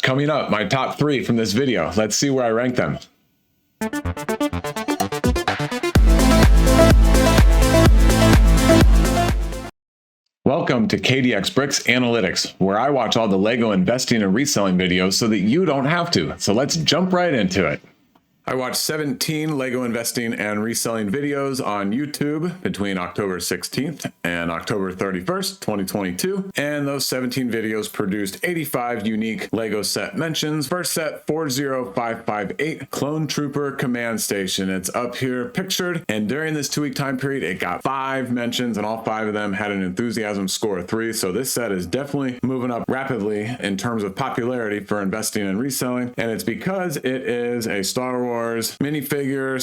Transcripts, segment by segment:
Coming up, my top 3 from this video. Let's see where I rank them. Welcome to KDX Bricks Analytics, where I watch all the Lego investing and reselling videos so that you don't have to. So let's jump right into it. I watched 17 Lego investing and reselling videos on YouTube between October 16th and October 31st, 2022. And those 17 videos produced 85 unique Lego set mentions. First set, 40558, Clone Trooper Command Station. It's up here pictured. And during this 2-week time period, it got 5 mentions, and all 5 of them had an enthusiasm score of 3. So this set is definitely moving up rapidly in terms of popularity for investing and reselling. And it's because it is a Star Wars minifigure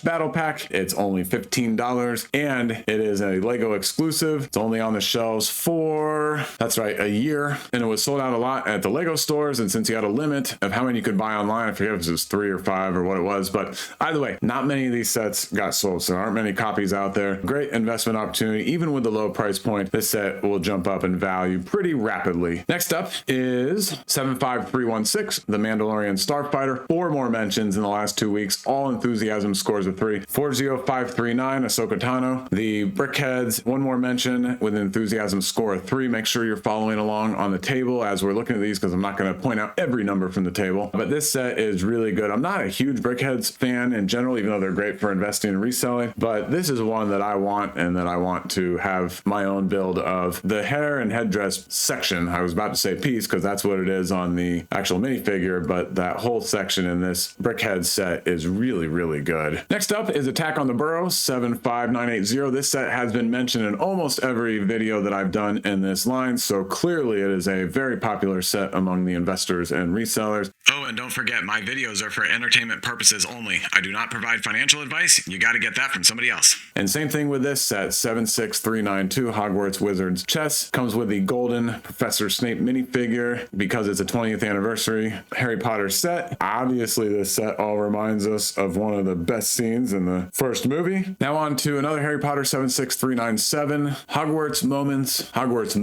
/ battle pack. It's only $15 and it is a Lego exclusive. It's only on the shelves for, that's right, a year, and it was sold out a lot at the Lego stores. And since you had a limit of how many you could buy online, I forget if it was 3 or 5 or what it was, but either way, not many of these sets got sold, so there aren't many copies out there. Great investment opportunity. Even with the low price point, this set will jump up in value pretty rapidly. Next up is 75316, the Mandalorian Starfighter. 4 more mentions in the last 2 weeks, all enthusiasm scores of 3. 40539, Ahsoka Tano. The Brickheads, 1 more mention with an enthusiasm score of 3. Make sure you're following along on the table as we're looking at these, because I'm not going to point out every number from the table. But this set is really good. I'm not a huge Brickheads fan in general, even though they're great for investing and reselling. But this is one that I want, and that I want to have my own build of. The hair and headdress section, I was about to say piece, because that's what it is on the actual minifigure, but that whole section in this Brickhead set is really good. Next up is Attack on the Burrow, 75980. This set has been mentioned in almost every video that I've done in this line, so clearly it is a very popular set among the investors and resellers. Oh, and don't forget, my videos are for entertainment purposes only. I do not provide financial advice. You got to get that from somebody else. And same thing with this set, 76392, Hogwarts Wizards Chess. Comes with the golden Professor Snape minifigure because it's a 20th anniversary Harry Potter set. Obviously, this set all reminds us of one of the best scenes in the first movie. Now on to another Harry Potter, 76397, Hogwarts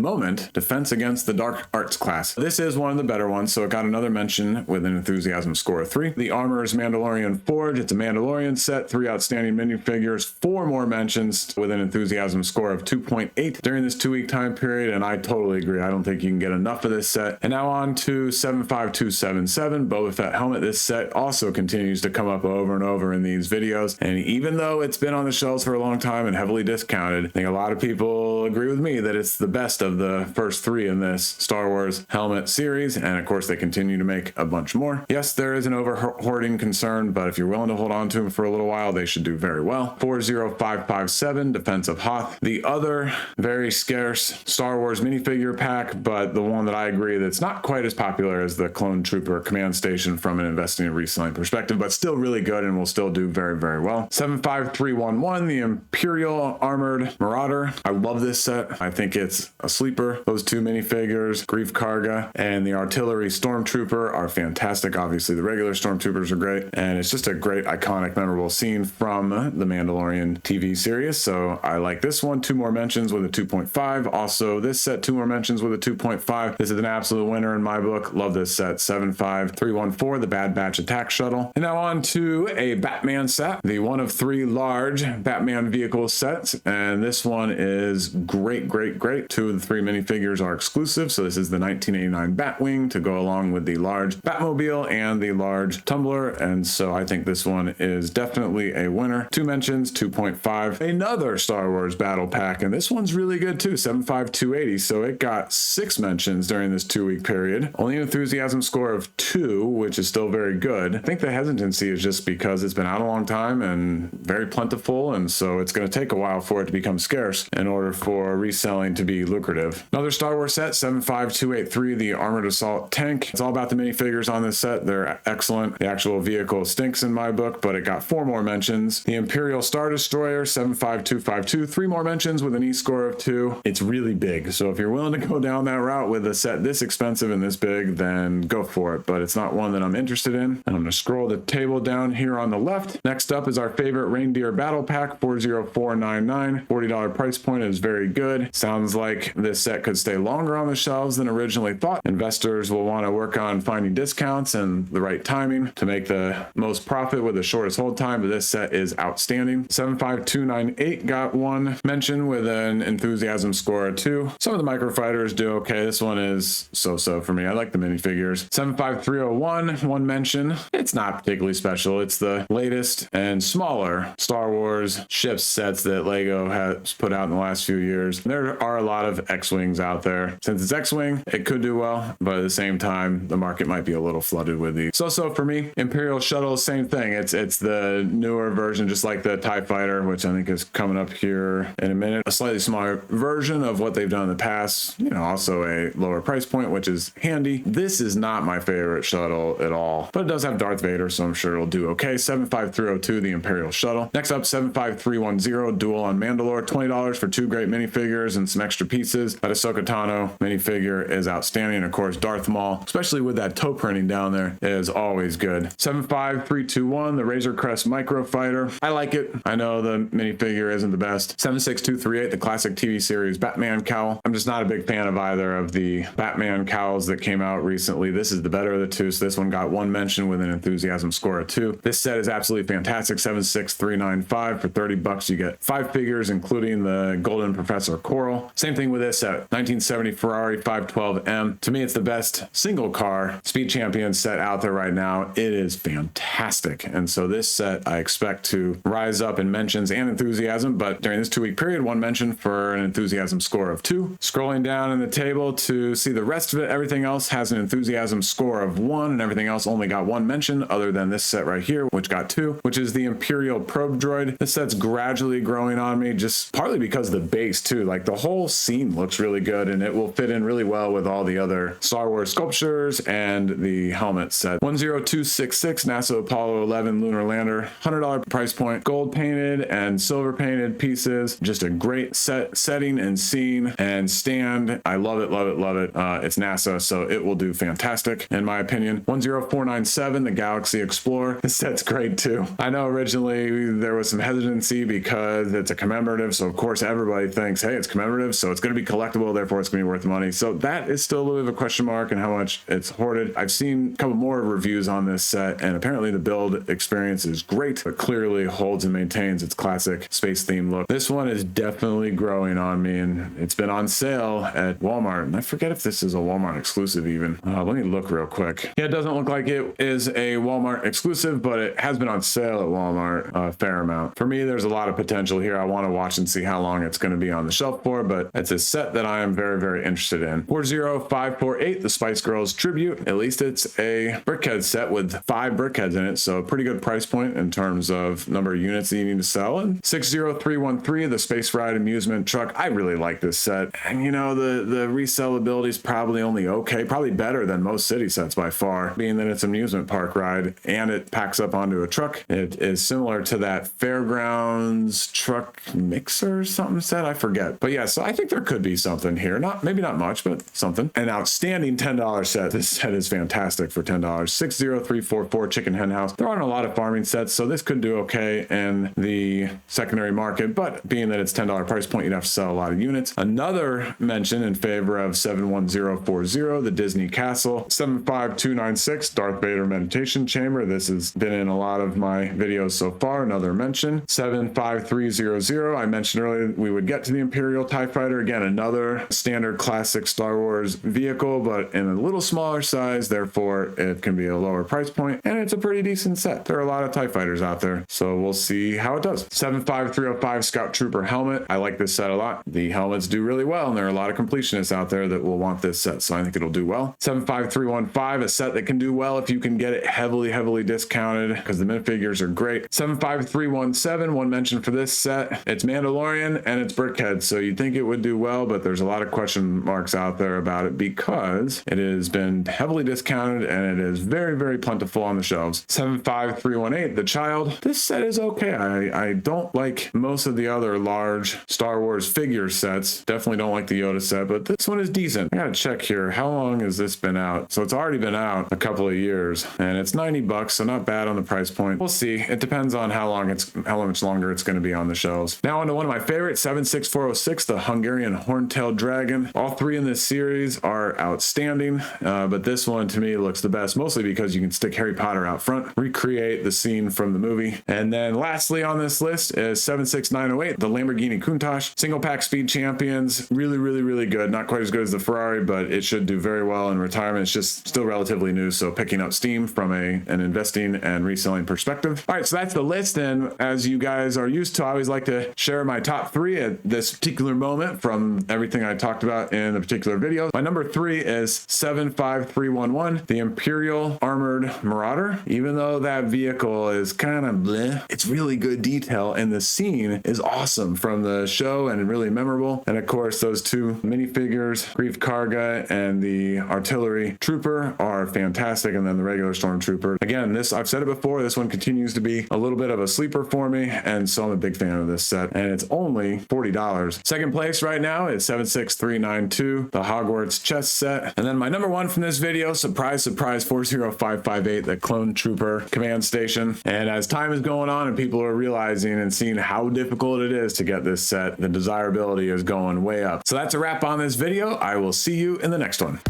Moment, Defense Against the Dark Arts class. This is one of the better ones, so it got another mention with an enthusiasm score of 3. The Armor's Mandalorian Forge, it's a Mandalorian set, 3 outstanding minifigures, 4 more mentions with an enthusiasm score of 2.8 during this 2-week time period, and I totally agree. I don't think you can get enough of this set. And now on to 75277, Boba Fett helmet. This set also continues to come up over and over in these videos, and even though it's been on the shelves for a long time and heavily discounted, I think a lot of people agree with me that it's the best of the first 3 in this Star Wars helmet series, and of course they continue to make a bunch more. Yes, there is an over hoarding concern, but if you're willing to hold on to them for a little while, they should do very well. 40557, Defense of Hoth, the other very scarce Star Wars minifigure pack, but the one that I agree that's not quite as popular as the Clone Trooper Command Station from an investing and reselling perspective, but still really good and will still do very well. 75311, the Imperial Armored Marauder. I love this set. I think it's a sleeper. Those 2 minifigures, Grief Karga and the Artillery Stormtrooper, are fantastic. Obviously the regular Stormtroopers are great, and it's just a great iconic memorable scene from the Mandalorian TV series, so I like this one. 2 more mentions with a 2.5. Also this set, 2 more mentions with a 2.5. This is an absolute winner in my book. Love this set. 75314, the Bad Batch Attack Shuttle. And now on to a Batman set, the one of 3 large Batman vehicle sets, and this one is great. 2 of the 3 minifigures are exclusive, so this is the 1989 Batwing to go along with the large Batmobile and the large Tumbler, and so I think this one is definitely a winner. 2 mentions, 2.5. Another Star Wars battle pack, and this one's really good too, 75280, so it got 6 mentions during this 2-week period. Only an enthusiasm score of 2, which is still very good. I think the hesitancy is just because it's been out a long time and very plentiful, and so it's going to take a while for it to become scarce in order for reselling to be lucrative. Another Star Wars set, 75283, the Armored Assault Tank. It's all about the minifigures on this set. They're excellent. The actual vehicle stinks in my book, but it got 4 more mentions. The Imperial Star Destroyer, 75252, 3 more mentions with an E-score of 2. It's really big, so if you're willing to go down that route with a set this expensive and this big, then go for it, but it's not one that I'm interested in. And I'm going to scroll the table down here on the left. Next up is our favorite Reindeer Battle Pack, 40499. $40 price point. Is very very good. Sounds like this set could stay longer on the shelves than originally thought. Investors will want to work on finding discounts and the right timing to make the most profit with the shortest hold time, but this set is outstanding. 75298 got one mention with an enthusiasm score of 2. Some of the microfighters do okay. This one is so-so for me. I like the minifigures. 75301, one mention. It's not particularly special. It's the latest and smaller Star Wars ships sets that Lego has put out in the last few years. There are a lot of X-Wings out there. Since it's X-Wing, it could do well, but at the same time, the market might be a little flooded with these. So for me, Imperial Shuttle, same thing. It's the newer version, just like the TIE Fighter, which I think is coming up here in a minute. A slightly smaller version of what they've done in the past. You know, also a lower price point, which is handy. This is not my favorite shuttle at all, but it does have Darth Vader, so I'm sure it'll do okay. 75302, the Imperial Shuttle. Next up, 75310, Duel on Mandalore. $20 for 2 great minifigures and some extra pieces. That Ahsoka Tano minifigure is outstanding. Of course, Darth Maul, especially with that toe printing down there, is always good. 75321, the Razor Crest Micro Fighter. I like it. I know the minifigure isn't the best. 76238, the classic TV series Batman cowl. I'm just not a big fan of either of the Batman cowls that came out recently. This is the better of the two, so this one got one mention with an enthusiasm score of 2. This set is absolutely fantastic. 76395 for $30. You get 5 figures, including the Golden Professor Coral. Same thing with this set. 1970 Ferrari 512M. To me, it's the best single car Speed Champion set out there right now. It is fantastic. And so this set I expect to rise up in mentions and enthusiasm, but during this 2-week period, one mention for an enthusiasm score of 2. Scrolling down in the table to see the rest of it, everything else has an enthusiasm score of 1, and everything else only got one mention other than this set right here, which got 2, which is the Imperial Probe Droid. This set's gradually growing on me, just partly because of the base too. Like the whole scene looks really good, and it will fit in really well with all the other Star Wars sculptures and the helmet set. 10266, NASA Apollo 11 Lunar Lander, $100 price point, gold painted and silver painted pieces. Just a great setting and scene and stand. I love it, love it, love it. It's NASA, so it will do fantastic in my opinion. 10497, the Galaxy Explorer. This set's great too. I know originally there was some hesitancy because it's a commemorative, so of course everybody thinks, hey, it's commemorative, so it's going to be collectible, therefore it's going to be worth money. So that is still a little bit of a question mark and how much it's hoarded. I've seen a couple more reviews on this set, and apparently the build experience is great, but clearly holds and maintains its classic space theme look. This one is definitely growing on me, and it's been on sale at Walmart, and I forget if this is a Walmart exclusive even. Let me look real quick. Yeah, it doesn't look like it is a Walmart exclusive, but it has been on sale at Walmart a fair amount. For me, there's a lot of potential here. I want to watch and see how long it's going to be on the shelf for, but it's a set that I am very, very interested in. 40548, the Spice Girls Tribute. At least it's a brickhead set with 5 brickheads in it, so a pretty good price point in terms of number of units that you need to sell. And 60313, the Space Ride Amusement Truck. I really like this set, and you know, the resellability is probably only okay, probably better than most city sets by far, being that it's an amusement park ride and it packs up onto a truck. It is similar to that Fairgrounds truck mixer or something set, I forget, but yeah, so I think there could be something here. Maybe not much, but something. An outstanding $10 set. This set is fantastic for $10. 60344, Chicken Hen House. There aren't a lot of farming sets, so this could do okay in the secondary market, but being that it's $10 price point, you'd have to sell a lot of units. Another mention in favor of 71040, the Disney Castle. 75296, Darth Vader Meditation Chamber. This has been in a lot of my videos so far. Another mention. 75300, I mentioned earlier we would get to the Imperial TIE Fighter. Again, another standard classic Star Wars vehicle, but in a little smaller size, therefore it can be a lower price point, and it's a pretty decent set. There are a lot of TIE Fighters out there, so we'll see how it does. 75305, Scout Trooper Helmet. I like this set a lot. The helmets do really well, and there are a lot of completionists out there that will want this set, so I think it'll do well. 75315, a set that can do well if you can get it heavily discounted, because the minifigures are great. 75317, one mention for this set. It's Mandalorian and it's brickhead, so you'd think it would do well, but there's a lot of question marks out there about it because it has been heavily discounted and it is very plentiful on the shelves. 75318, The Child. This set is okay. I don't like most of the other large Star Wars figure sets. Definitely don't like the Yoda set, but this one is decent. I gotta check here. How long has this been out? So it's already been out a couple of years, and it's $90, so not bad on the price point. We'll see. It depends on how much longer it's going to be on the shelves. Now on to one of my favorites, 6406, the Hungarian Horntail Dragon. All three in this series are outstanding, but this one to me looks the best, mostly because you can stick Harry Potter out front, recreate the scene from the movie. And then lastly on this list is 76908, the Lamborghini Countach. Single pack speed champions, really good. Not quite as good as the Ferrari, but it should do very well in retirement. It's just still relatively new, so picking up steam from an investing and reselling perspective. All right, so that's the list, and as you guys are used to, I always like to share my top three at this particular moment from everything I talked about in the particular video. My number 3 is 75311, the Imperial Armored Marauder. Even though that vehicle is kind of bleh, it's really good detail, and the scene is awesome from the show and really memorable. And of course, those two minifigures, Grief Karga and the Artillery Trooper, are fantastic, and then the regular Stormtrooper. Again, this, I've said it before, this one continues to be a little bit of a sleeper for me, and so I'm a big fan of this set, and it's only $40. Second place right now is 76392, the Hogwarts chess set. And then my number 1 from this video, surprise 40558, the Clone Trooper command station. And as time is going on and people are realizing and seeing how difficult it is to get this set, the desirability is going way up. So that's a wrap on this video. I will see you in the next one.